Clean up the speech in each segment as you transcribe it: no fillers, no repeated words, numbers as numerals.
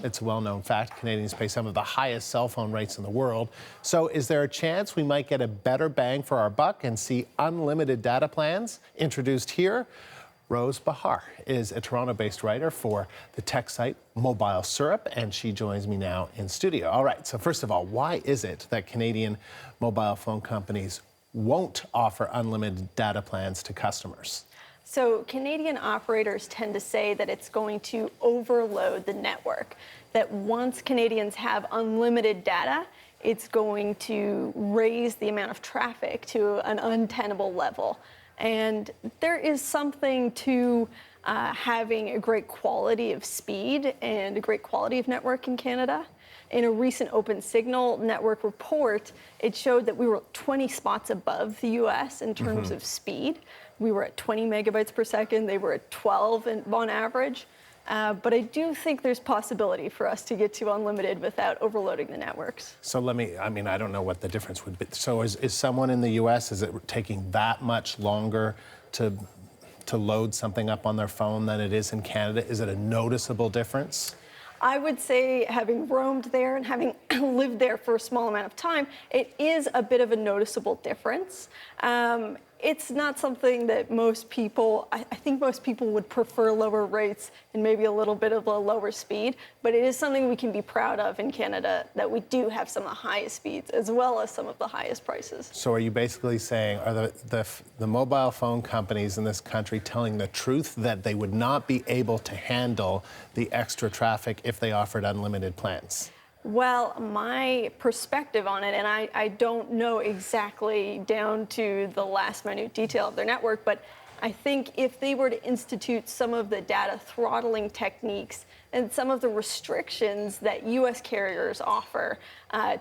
It's a well-known fact. Canadians pay some of the highest cell phone rates in the world. So is there a chance we might get a better bang for our buck and see unlimited data plans introduced here? Rose Behar is a Toronto-based writer for the tech site Mobile Syrup, and she joins me now in studio. All right, so first of all, why is it that Canadian mobile phone companies won't offer unlimited data plans to customers? So Canadian operators tend to say that it's going to overload the network, that once Canadians have unlimited data, it's going to raise the amount of traffic to an untenable level. And there is something to having a great quality of speed and a great quality of network in Canada. In a recent Open Signal network report, it showed that we were 20 spots above the US in terms of speed. We were at 20 megabytes per second. They were at 12 on average. But I do think there's possibility for us to get to unlimited without overloading the networks. So I don't know what the difference would be. So is someone in the US, is it taking that much longer to load something up on their phone than it is in Canada? Is it a noticeable difference? I would say, having roamed there and having lived there for a small amount of time, it is a bit of a noticeable difference. It's not something that most people, I think most people would prefer lower rates and maybe a little bit of a lower speed, but it is something we can be proud of in Canada, that we do have some of the highest speeds as well as some of the highest prices. So are you basically saying, are the mobile phone companies in this country telling the truth that they would not be able to handle the extra traffic if they offered unlimited plans? Well, my perspective on it, and I don't know exactly down to the last minute detail of their network, but I think if they were to institute some of the data throttling techniques and some of the restrictions that US carriers offer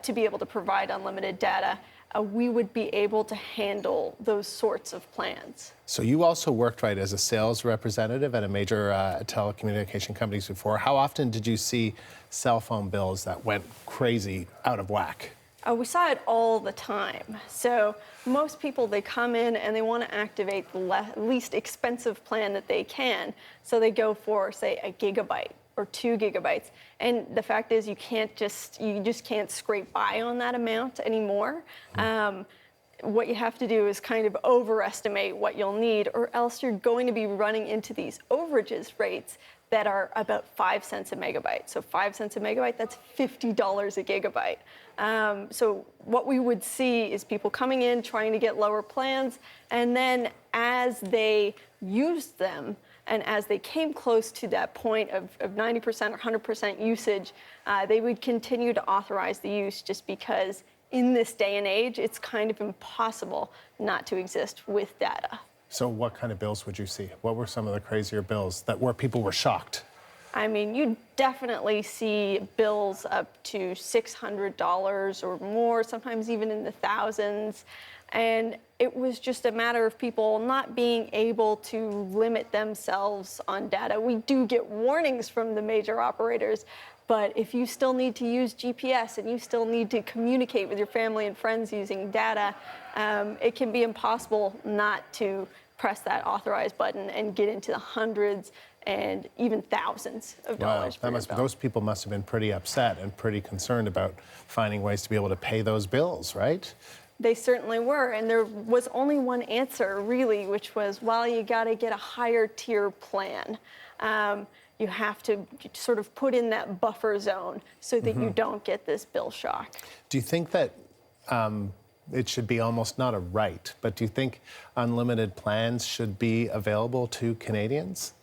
to be able to provide unlimited data, we would be able to handle those sorts of plans. So you also worked, right, as a sales representative at a major telecommunication companies before. How often did you see cell phone bills that went crazy out of whack? We saw it all the time. So most people, they come in and they want to activate the least expensive plan that they can. So they go for, say, a gigabyte or 2 gigabytes. And the fact is you just can't scrape by on that amount anymore. What you have to do is kind of overestimate what you'll need, or else you're going to be running into these overages rates that are about 5 cents a megabyte. So 5 cents a megabyte, that's $50 a gigabyte. So what we would see is people coming in, trying to get lower plans, and then as they used them, and as they came close to that point of 90% or 100% usage, they would continue to authorize the use, just because in this day and age, it's kind of impossible not to exist with data. So what kind of bills would you see? What were some of the crazier bills where people were shocked? I mean, you definitely see bills up to $600 or more, sometimes even in the thousands. And it was just a matter of people not being able to limit themselves on data. We do get warnings from the major operators, but if you still need to use GPS and you still need to communicate with your family and friends using data, it can be impossible not to press that authorize button and get into the hundreds and even thousands of dollars. Wow, those people must have been pretty upset and pretty concerned about finding ways to be able to pay those bills, right? They certainly were, and there was only one answer, really, which was, well, you got to get a higher tier plan. You have to sort of put in that buffer zone so that you don't get this bill shock. Do you think that it should be almost not a right, but do you think unlimited plans should be available to Canadians?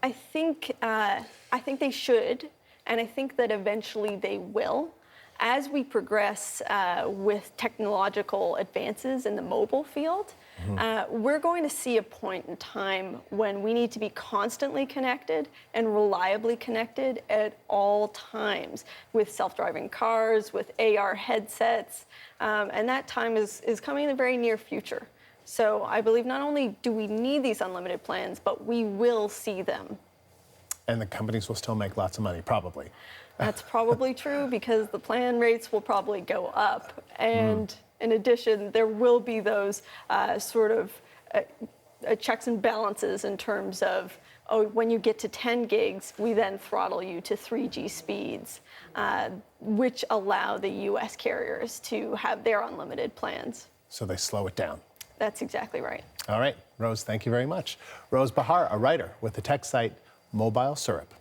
I think they should, and I think that eventually they will. As we progress with technological advances in the mobile field, we're going to see a point in time when we need to be constantly connected and reliably connected at all times, with self-driving cars, with AR headsets, and that time is coming in the very near future. So I believe not only do we need these unlimited plans, but we will see them. And the companies will still make lots of money, probably. That's probably true, because the plan rates will probably go up. And in addition, there will be those checks and balances in terms of oh, when you get to 10 gigs, we then throttle you to 3G speeds, which allow the US carriers to have their unlimited plans. So they slow it down. That's exactly right. All right, Rose, thank you very much. Rose Behar, a writer with the tech site Mobile Syrup.